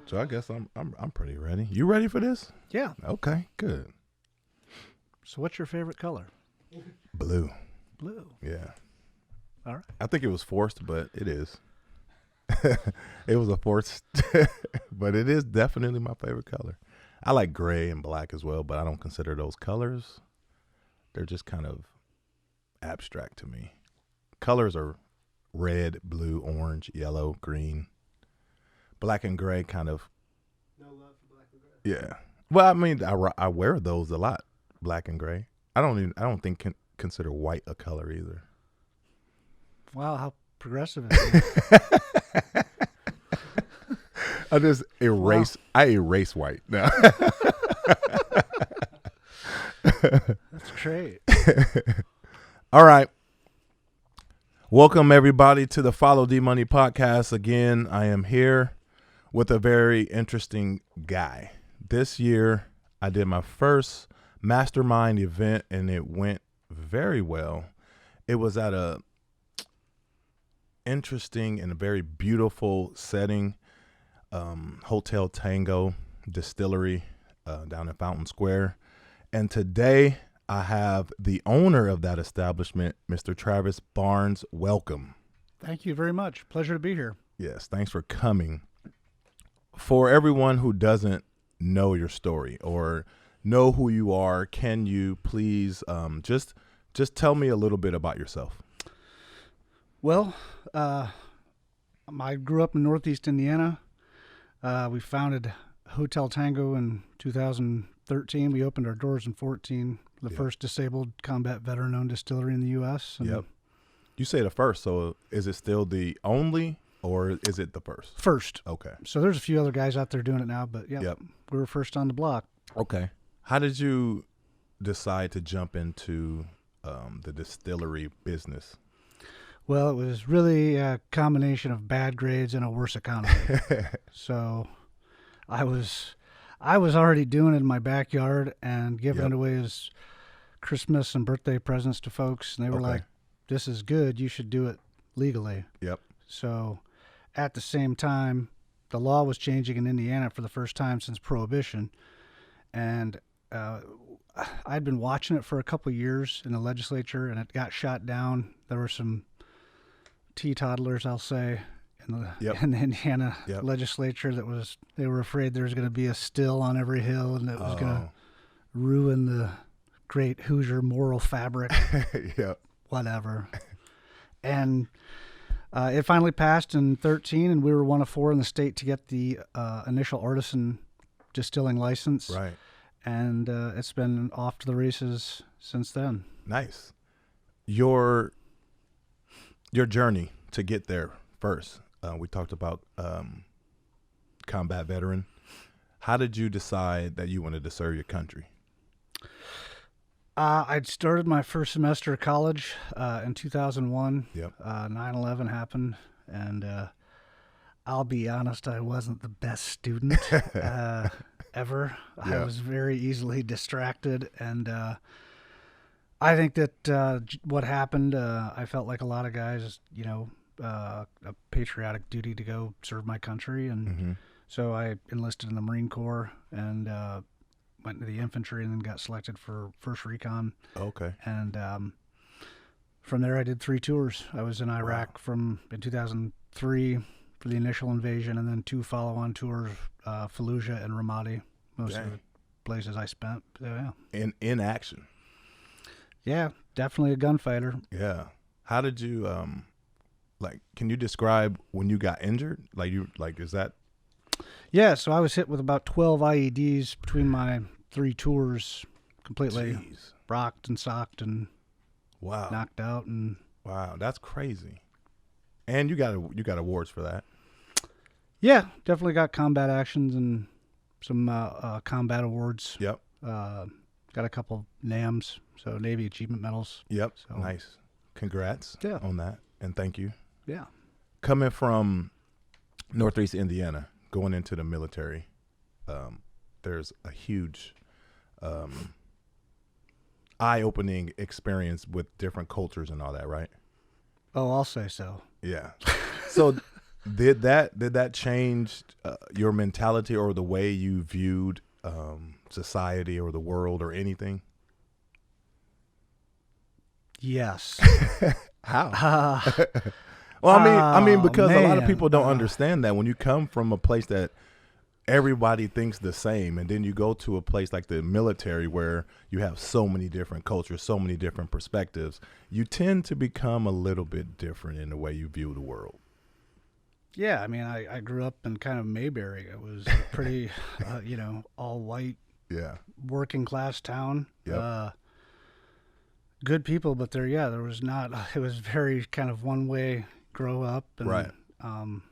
So I guess I'm pretty ready. You ready for this? Yeah. Okay, good. So what's your favorite color? Blue. Blue. Yeah. All right. I think it was forced, but it is. It was a forced, but it is definitely my favorite color. I like gray and black as well, but I don't consider those colors. They're just kind of abstract to me. Colors are red, blue, orange, yellow, green. Black and gray kind of. No love for black and gray. Yeah. Well, I mean, I wear those a lot, black and gray. I don't think consider white a color either. Wow, how progressive is it? I just erase. Wow. I erase white now. That's great. All right. Welcome everybody to the Follow D Money podcast. Again, I am here with a very interesting guy. This year, I did my first mastermind event, and it went very well. It was at a interesting and a very beautiful setting, Hotel Tango Distillery down in Fountain Square. And today I have the owner of that establishment, Mr. Travis Barnes. Welcome. Thank you very much. Pleasure to be here. Yes, thanks for coming. For everyone who doesn't know your story or know who you are, can you please just tell me a little bit about yourself? Well, I grew up in Northeast Indiana. We founded Hotel Tango in 2013. We opened our doors in 2014. The first disabled combat veteran-owned distillery in the U.S. Yep. You say the first, so is it still the only, or is it the first? First. Okay. So there's a few other guys out there doing it now, but yep. We were first on the block. Okay. How did you decide to jump into the distillery business? Well, it was really a combination of bad grades and a worse economy. So I was already doing it in my backyard and giving it away as Christmas and birthday presents to folks. And they were like, this is good. You should do it legally. Yep. So at the same time, the law was changing in Indiana for the first time since Prohibition. And I'd been watching it for a couple of years in the legislature, and it got shot down. There were some teetotalers, I'll say, in the Indiana legislature they were afraid there was going to be a still on every hill, and it was going to ruin the great Hoosier moral fabric. Whatever. And it finally passed in 2013, and we were one of four in the state to get the initial artisan distilling license. Right. And it's been off to the races since then. Nice. Your journey to get there first. We talked about combat veteran. How did you decide that you wanted to serve your country? I'd started my first semester of college in 2001. Yep. 9/11 happened, and I'll be honest, I wasn't the best student ever. I was very easily distracted, and I think that what happened, I felt like a lot of guys, a patriotic duty to go serve my country, and so I enlisted in the Marine Corps and went into the infantry, and then got selected for First Recon. Okay. And from there, I did 3 tours. I was in Iraq in 2003 for the initial invasion, and then 2 follow-on tours, Fallujah and Ramadi, most of the places I spent. So, yeah. In action. Yeah, definitely a gunfighter. Yeah. How did you can you describe when you got injured? Is that? Yeah, so I was hit with about 12 IEDs between my 3 tours, completely rocked and socked and knocked out. And wow, that's crazy. And you got awards for that. Yeah, definitely got combat actions and some combat awards. Yep. Got a couple NAMs, so Navy Achievement Medals. Yep. So, nice. Congrats on that, and thank you. Yeah. Coming from Northeast Indiana, going into the military, there's a huge eye-opening experience with different cultures and all that, right? Oh, I'll say so. Yeah. So Did that change your mentality or the way you viewed society or the world or anything? Yes. How? Well, I mean, Oh because a lot of man. people don't understand that when you come from a place that everybody thinks the same, and then you go to a place like the military where you have so many different cultures, so many different perspectives, you tend to become a little bit different in the way you view the world. Yeah, I mean, I grew up in kind of Mayberry. It was a pretty, all white Yeah. working class town. Yep. Good people, but there was not. It was very kind of one way grow up, and Right. um,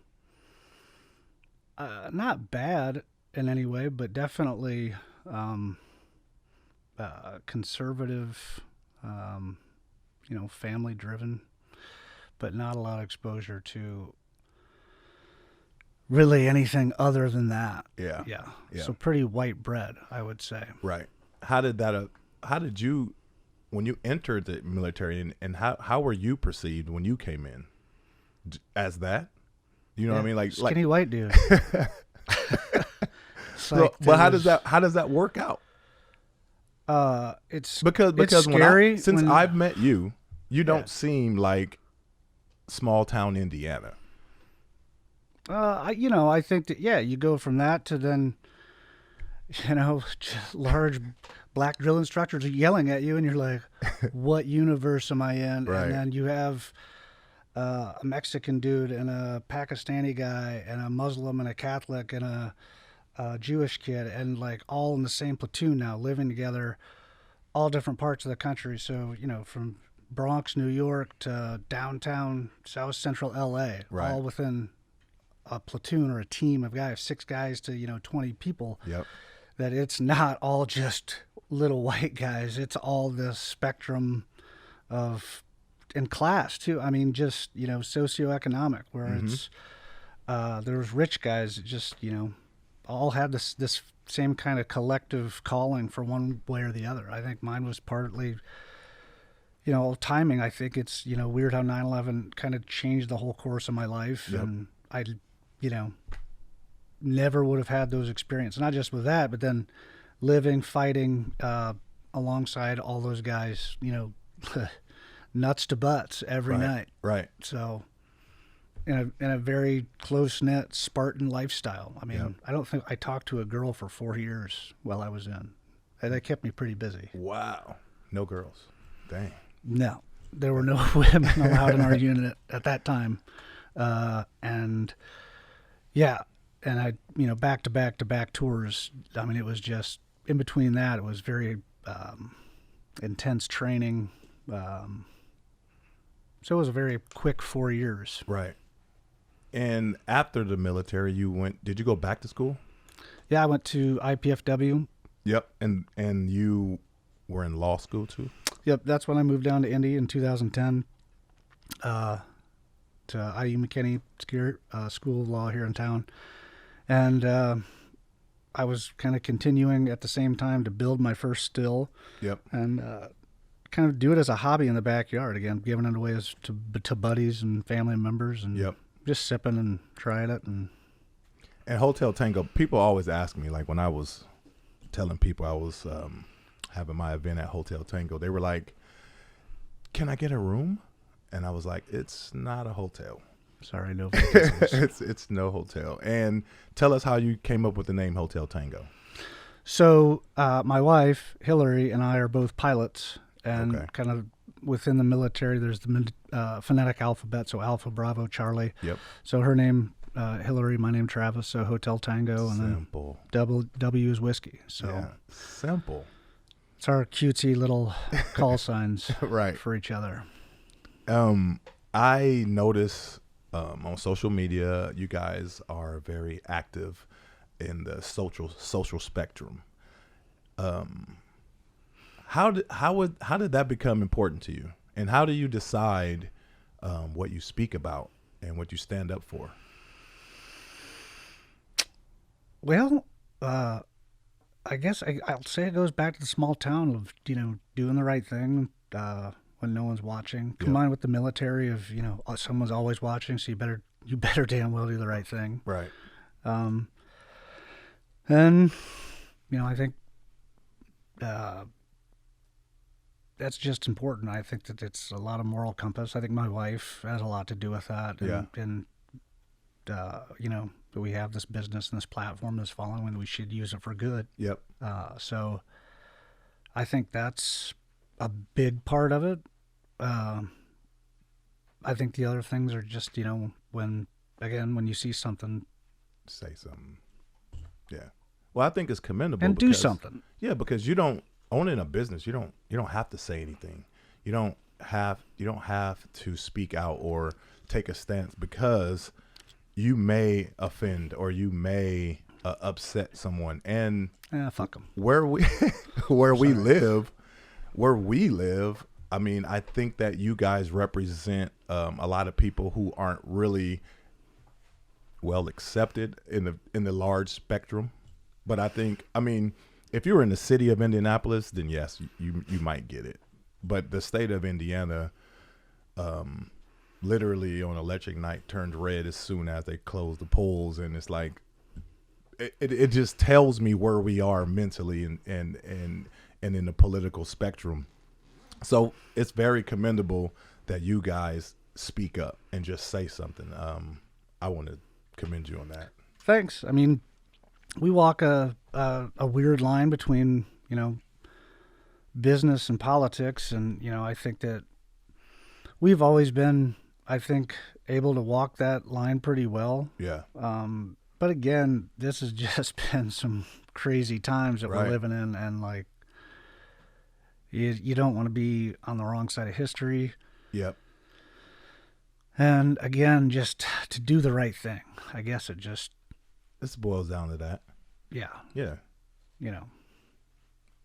not bad in any way, but definitely um, conservative, um, family driven, but not a lot of exposure to really anything other than that. Yeah. Yeah. Yeah. So pretty white bread, I would say. Right. How did that? How did you, when you entered the military, and how were you perceived when you came in? As that? You know what I mean? Like skinny white dude. So, but how does that work out? It's Because it's scary since when- I've met you, you don't Yeah. seem like small town Indiana. I think that you go from that to then, large black drill instructors are yelling at you, and you're like, "What universe am I in?" Right. And then you have a Mexican dude and a Pakistani guy and a Muslim and a Catholic and a Jewish kid, and like all in the same platoon now, living together, all different parts of the country. So from Bronx, New York to downtown South Central LA, Right. all within a platoon or a team of guys, 6 guys to 20 people. Yep. That it's not all just little white guys. It's all this spectrum of in class too. I mean, just socioeconomic, where it's there's rich guys that just all had this same kind of collective calling for one way or the other. I think mine was partly timing. I think it's weird how 9/11 kind of changed the whole course of my life. Yep. And I never would have had those experiences, not just with that, but then living, fighting alongside all those guys, nuts to butts every night. Right. So in a very close-knit Spartan lifestyle. I mean, Yep. I don't think I talked to a girl for 4 years while I was in. That kept me pretty busy. Wow. No girls. Dang. No, there were no women allowed in our unit at that time. And I, back to back to back tours. I mean, it was just in between that, it was very intense training. So it was a very quick 4 years. Right. And after the military, did you go back to school? Yeah, I went to IPFW. Yep. And you were in law school too? Yep, that's when I moved down to Indy in 2010 to IU McKinney School of Law here in town. And I was kind of continuing at the same time to build my first still. Yep. And kind of do it as a hobby in the backyard. Again, giving it away to buddies and family members, and Yep. just sipping and trying it. And Hotel Tango, people always ask me, like when I was telling people I was having my event at Hotel Tango, they were like, "Can I get a room?" And I was like, "It's not a hotel." sorry, no vacancies. it's no hotel. And tell us how you came up with the name Hotel Tango. So my wife, Hillary, and I are both pilots, and Okay. kind of within the military, there's the phonetic alphabet, so Alpha, Bravo, Charlie. Yep. So her name, Hillary, my name, Travis, so Hotel Tango, and Simple. then W is whiskey. So Yeah. Simple. it's our cutesy little call signs Right. for each other. I notice on social media, you guys are very active in the social spectrum. How did that become important to you, and how do you decide what you speak about and what you stand up for? Well, I guess I'll say it goes back to the small town of doing the right thing. when no one's watching. Yep. Combined with the military of, someone's always watching, so you better damn well do the right thing. Right. And I think that's just important. I think that it's a lot of moral compass. I think my wife has a lot to do with that. And that we have this business and this platform, this following, and we should use it for good. Yep. So I think that's a big part of it. I think the other things are just, when you see something, say something. Yeah. Well, I think it's commendable. And do something. Yeah, because you don't owning a business, you don't have to say anything. You don't have to speak out or take a stance, because you may offend or you may upset someone. And fuck them. Where we live, I mean, I think that you guys represent a lot of people who aren't really well accepted in the large spectrum. But I mean, if you were in the city of Indianapolis, then yes, you might get it. But the state of Indiana, literally on electric night, turned red as soon as they closed the polls, and it's like it just tells me where we are mentally and in the political spectrum. So it's very commendable that you guys speak up and just say something. I want to commend you on that. Thanks. I mean, we walk a weird line between, business and politics. And, I think that we've always been, able to walk that line pretty well. Yeah. But again, this has just been some crazy times that we're living in. And like, you don't want to be on the wrong side of history. Yep. And again, just to do the right thing. I guess this boils down to that. Yeah. Yeah.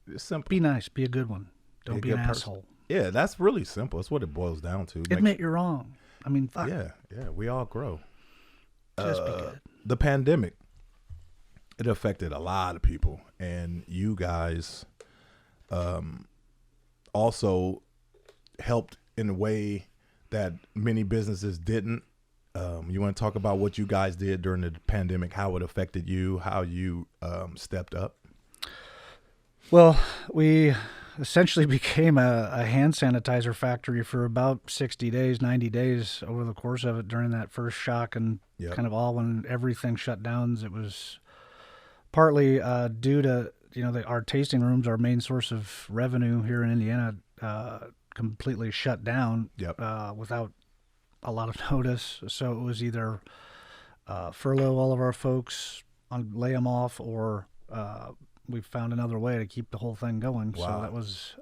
It's simple. Be nice. Be a good one. Don't be an asshole. Yeah, that's really simple. That's what it boils down to. Admit you're wrong. I mean, fuck. Yeah. We all grow. Just be good. The pandemic, it affected a lot of people. And you guys also helped in a way that many businesses didn't. You want to talk about what you guys did during the pandemic, how it affected you, how you stepped up? Well, we essentially became a hand sanitizer factory for about 60 days, 90 days over the course of it during that first shock, and kind of all when everything shut down. It was partly due to, our tasting rooms, our main source of revenue here in Indiana, completely shut down without a lot of notice. So it was either furlough all of our folks, lay them off, or we found another way to keep the whole thing going. Wow. So that was,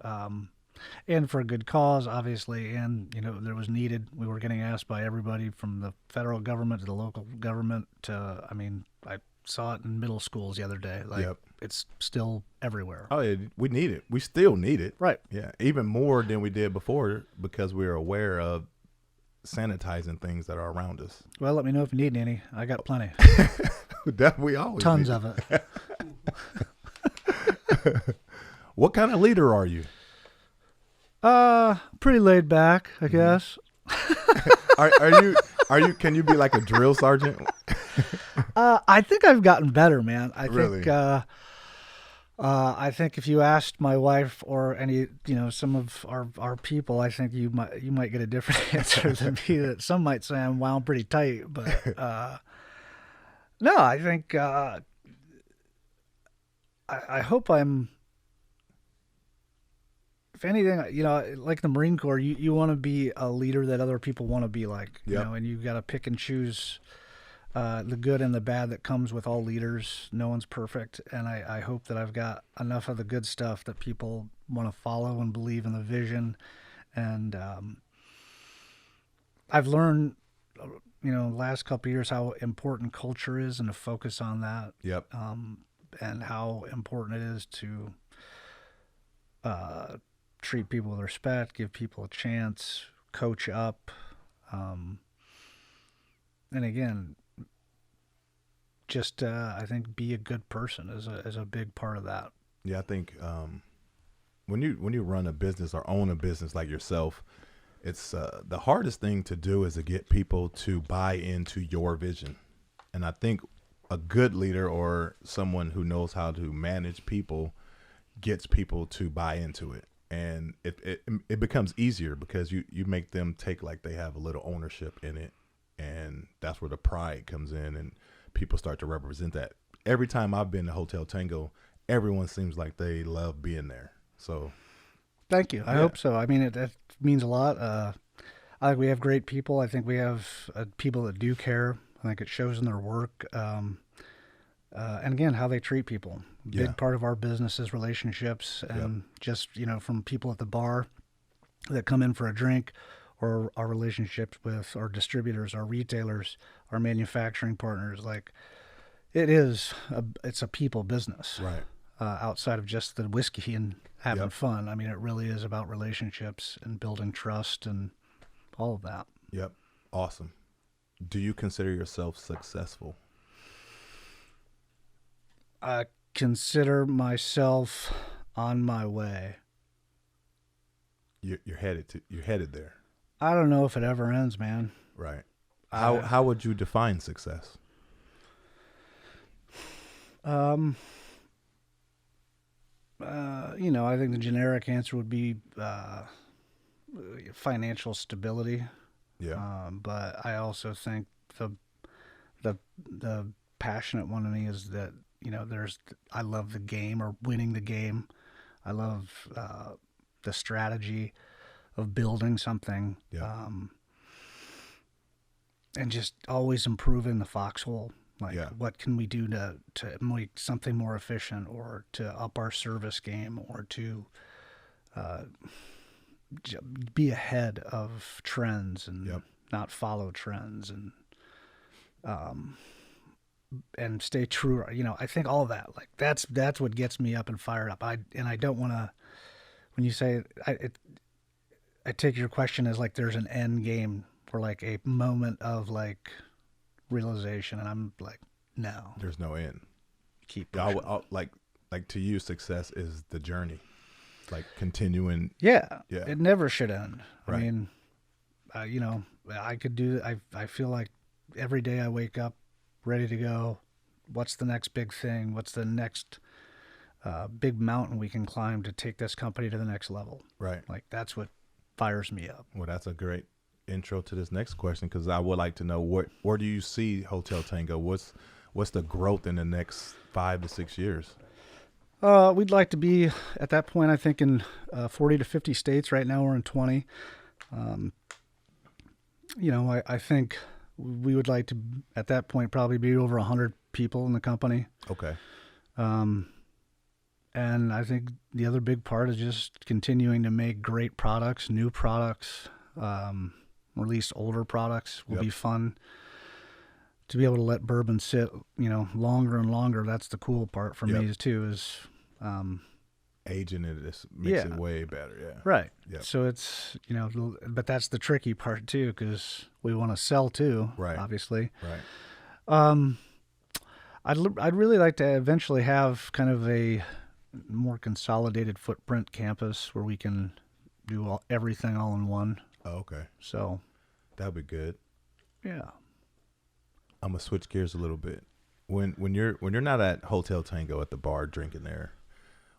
and for a good cause, obviously, and, there was needed. We were getting asked by everybody from the federal government to the local government to, I saw it in middle schools the other day. It's still everywhere. Oh, yeah, we need it. We still need it. Right. Yeah, even more than we did before, because we're aware of sanitizing things that are around us. Well, let me know if you need any. I got plenty. We always tons of it. What kind of leader are you? Pretty laid back, I guess. Are you? Can you be like a drill sergeant? I think I've gotten better, man. Really? I think if you asked my wife or any, some of our people, I think you might get a different answer than me. That some might say I'm wound pretty tight, but no, I think I hope I'm. If anything, like the Marine Corps, you want to be a leader that other people want to be like, and you got to pick and choose the good and the bad that comes with all leaders. No one's perfect. And I hope that I've got enough of the good stuff that people want to follow and believe in the vision. And I've learned, last couple of years how important culture is and to focus on that. Yep. And how important it is to treat people with respect, give people a chance, coach up. And again, just I think be a good person is a big part of that. Yeah, I think when you run a business or own a business like yourself, it's the hardest thing to do is to get people to buy into your vision. And I think a good leader or someone who knows how to manage people gets people to buy into it. And it becomes easier because you make them take like they have a little ownership in it. And that's where the pride comes in and people start to represent that. Every time I've been to Hotel Tango, everyone seems like they love being there. So Thank you. I yeah, hope so. I mean, that means a lot. I think we have great people. I think we have people that do care. I think it shows in their work. And again, how they treat people. yeah, Big part of our business is relationships, yep, and just from people at the bar that come in for a drink, or our relationships with our distributors, our retailers, our manufacturing partners. Like it's a people business. right, Outside of just the whiskey and having yep, fun. I mean, it really is about relationships and building trust and all of that. yep, awesome. Do you consider yourself successful? I consider myself on my way. You're headed there, I don't know if it ever ends, man. right? How I, how would you define success? um, I think the generic answer would be financial stability. Yeah, But I also think the the passionate one in me is that I love the game or winning the game. I love the strategy of building something, yeah, and just always improving the foxhole. Like, yeah, what can we do to make something more efficient, or to up our service game, or to uh, be ahead of trends and yep, not follow trends, um, and stay true. I think all of that, like that's what gets me up and fired up. I don't want to. When you say I take your question as like there's an end game or like a moment of like realization, and I'm like, no, there's no end. keep Yeah, pushing. like to you, success is the journey, like continuing. Yeah, Yeah, it never should end. I right, mean, I could do. I feel like every day I wake up ready to go. What's the next big thing? What's the next big mountain we can climb to take this company to the next level? right. Like, that's what fires me up. Well, that's a great intro to this next question because I would like to know where do you see Hotel Tango? What's the growth in the next 5 to 6 years? We'd like to be at that point, I think, in 40 to 50 states. Right now we're in 20. Um, I think we would like to, at that point, probably be over 100 people in the company. Okay. Um, and I think the other big part is just continuing to make great products, new products, release older products will Yep. be fun. To be able to let bourbon sit, longer and longer. That's the cool part for Yep. me too. Is Aging it just makes it yeah, way better. Yeah. right. Yep. So it's but that's the tricky part too, because we want to sell too, Right. obviously. Right. Um, I'd really like to eventually have kind of a more consolidated footprint campus where we can do everything all in one. Oh, okay. So That'd be good. yeah. I'm gonna switch gears a little bit. When you're not at Hotel Tango at the bar drinking there,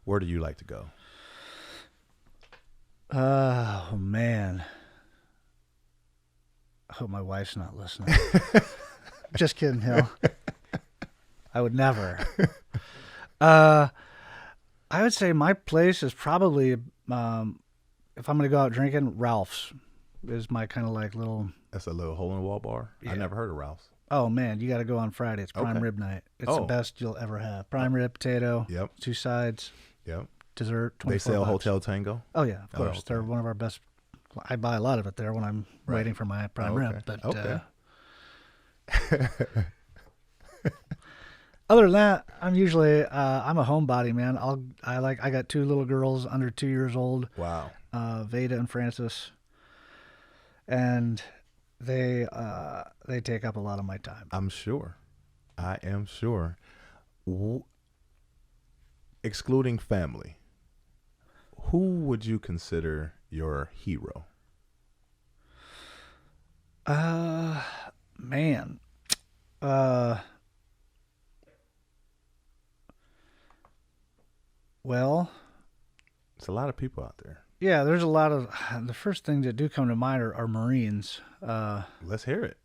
where do you like to go? Oh man. I hope my wife's not listening. Just kidding, Hill. I would never. Uh, I would say my place is probably, if I'm going to go out drinking, Ralph's is my kind of like little. That's a little hole in the wall bar. Yeah. I never heard of Ralph's. Oh man, you got to go on Friday. It's prime Okay. rib night. It's the Oh. best you'll ever have. Prime rib, potato, Yep. 2 sides, Yep. dessert. They sell $24. Hotel Tango. Oh yeah, of Oh, course. okay. They're one of our best. I buy a lot of it there when I'm Right. waiting for my prime Okay. rib. But Okay. other than that, I'm usually I'm a homebody, man. I got 2 little girls under 2 years old, Wow. Veda and Francis, and they take up a lot of my time. I'm sure. I am sure. Excluding family, Who would you consider your hero? Man. Uh, well, It's a lot of people out there. yeah, there's a lot of the first things that do come to mind are Marines. Let's hear it.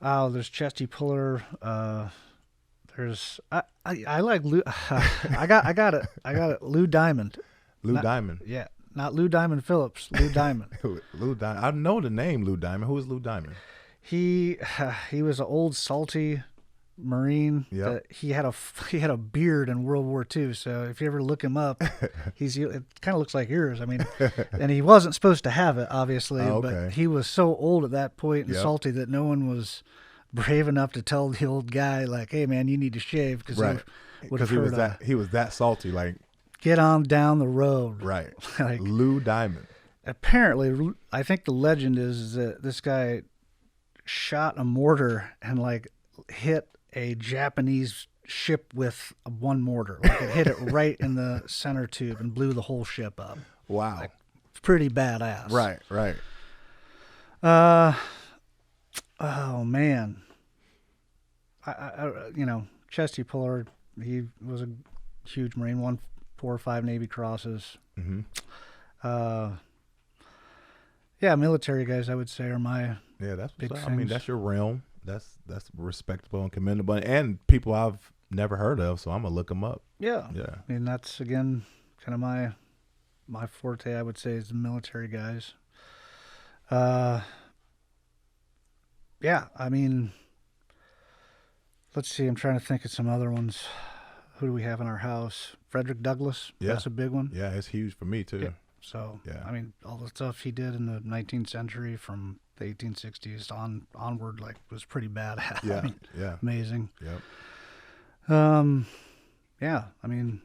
There's Chesty Puller. I like Lou. I got it. Lou Diamond. Lou Not- Diamond. Yeah, not Lou Diamond Phillips. Lou Diamond. Lou Diamond. I know the name Lou Diamond. Who is Lou Diamond? He he was an old salty Marine. Yep. He had a beard in World War II. So if you ever look him up, it kind of looks like yours. I mean, and he wasn't supposed to have it, obviously, Oh, okay. but he was so old at that point and Yep. salty that no one was brave enough to tell the old guy, like, "Hey, man, you need to shave," because Right. would have Because heard he was that salty. Like, get on down the road. right. Like, Lou Diamond. apparently, I think the legend is that this guy shot a mortar and like hit a Japanese ship with one mortar. Like it hit it right in the center tube and blew the whole ship up. Wow. It's pretty badass. Right. Right. Oh man. Chesty Puller. He was a huge Marine. Won 4 or 5 Navy Crosses. Mm-hmm. Yeah, military guys, I would say, are my Yeah, that's big what's up. things. I mean, that's your realm. That's respectable and commendable, and people I've never heard of. So I'm gonna look them up. Yeah. Yeah. I mean, that's again kind of my forte. I would say is the military guys. Yeah. I mean, let's see. I'm trying to think of some other ones. Who do we have in our house? Frederick Douglass. Yeah. That's a big one. Yeah, it's huge for me too. Yeah. So Yeah. I mean, all the stuff he did in the 19th century from the 1860s onward, like, was pretty badass. Yeah. I mean, Yeah. amazing. Yep. Yeah. I mean,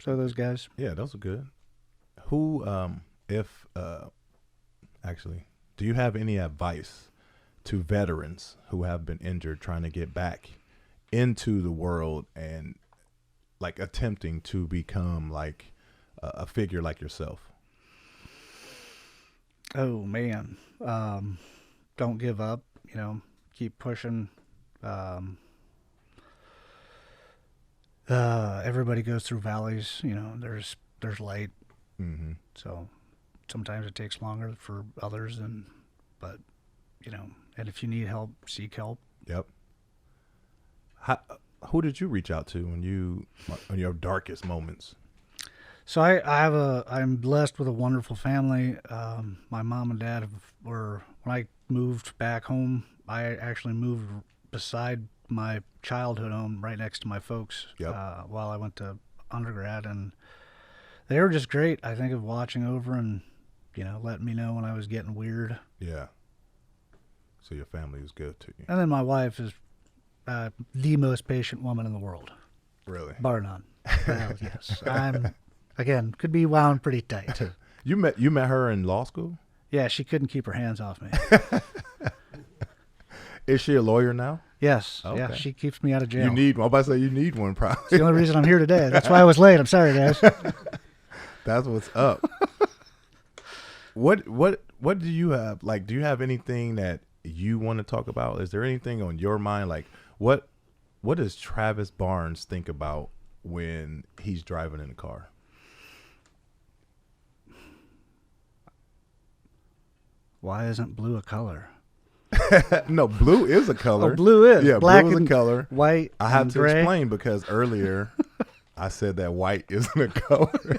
so those guys. Yeah, those are good. Who, if actually, do you have any advice to veterans who have been injured trying to get back into the world and like attempting to become like a figure like yourself? Oh man, don't give up. Keep pushing. Everybody goes through valleys. There's light. Mm-hmm. So sometimes it takes longer for others, but and if you need help, seek help. Yep. Who did you reach out to when your darkest moments? So I'm blessed with a wonderful family. My mom and dad when I moved back home, I actually moved beside my childhood home right next to my folks. Yep. While I went to undergrad, and they were just great. I think of watching over and, letting me know when I was getting weird. Yeah. So your family was good to you. And then my wife is the most patient woman in the world, Really? bar none. Well, yes. Again, could be wound pretty tight. You met her in law school? Yeah, she couldn't keep her hands off me. Is she a lawyer now? Yes. Okay. Yeah, she keeps me out of jail. You need one. I'm about to say you need one, probably. It's the only reason I'm here today. That's why I was late. I'm sorry, guys. That's what's up. What do you have? Like, do you have anything that you want to talk about? Is there anything on your mind? Like, what does Travis Barnes think about when he's driving in the car? Why isn't blue a color? No, blue is a color. Oh, blue is. Yeah, Black blue is a and color. White. I have and to gray. explain because earlier I said that white isn't a color.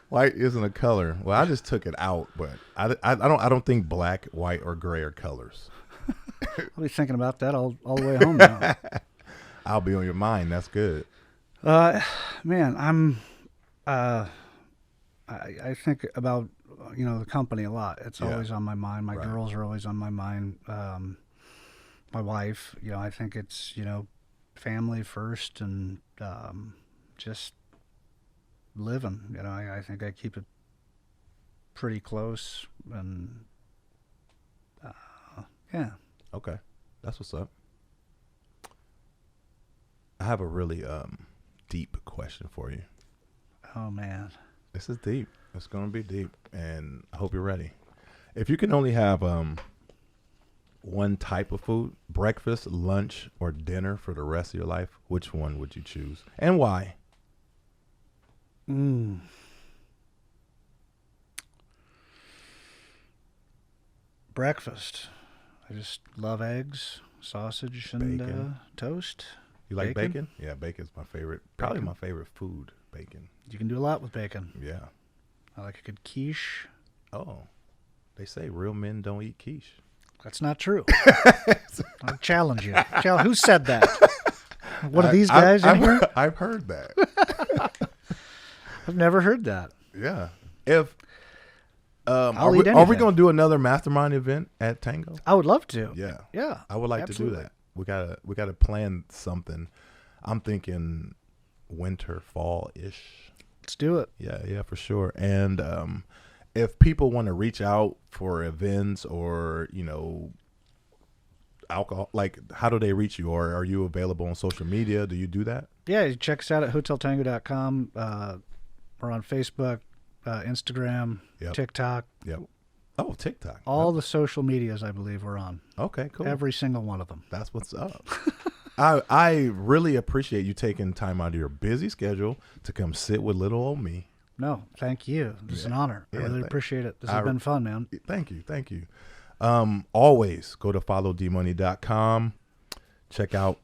White isn't a color. Well, I just took it out, but I don't think black, white, or gray are colors. I'll be thinking about that all the way home now. I'll be on your mind. That's good. Man, I'm. I think about the company a lot. It's Yeah. always on my mind. My Right. girls are always on my mind. My wife. I think it's family first and just living. I think I keep it pretty close and yeah. Okay, that's what's up. I have a really deep question for you. Oh man. This is deep. It's going to be deep, and I hope you're ready. If you can only have one type of food, breakfast, lunch, or dinner for the rest of your life, which one would you choose and why? Breakfast. I just love eggs, sausage, and Bacon. toast. You like bacon? Yeah, bacon's my favorite. Probably Bacon. my favorite food, bacon. You can do a lot with bacon. Yeah. I like a good quiche. Oh, they say real men don't eat quiche. That's not true. I'll challenge you. Who said that? One of these guys in here? I've heard that. I've never heard that. Yeah. If I'll are eat we anything. going to do another mastermind event at Tango? I would love to. Yeah. Yeah. I would like absolutely. to do that. We gotta plan something. I'm thinking winter, fall ish. Let's do it. Yeah, for sure. And if people want to reach out for events or alcohol, like how do they reach you? Or are you available on social media? Do you do that? Yeah, you check us out at hoteltango.com. We're on Facebook, Instagram, Yep. TikTok. Yep. Oh, TikTok. All the social medias, I believe, we're on. Okay, cool. Every single one of them. That's what's up. I really appreciate you taking time out of your busy schedule to come sit with little old me. No, thank you. This is an honor. I really appreciate it. This has been fun, man. Thank you. Always go to followdmoney.com. Check out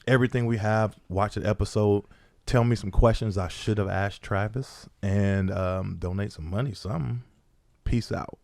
everything we have. Watch an episode. Tell me some questions I should have asked Travis, and donate some money, something. Peace out.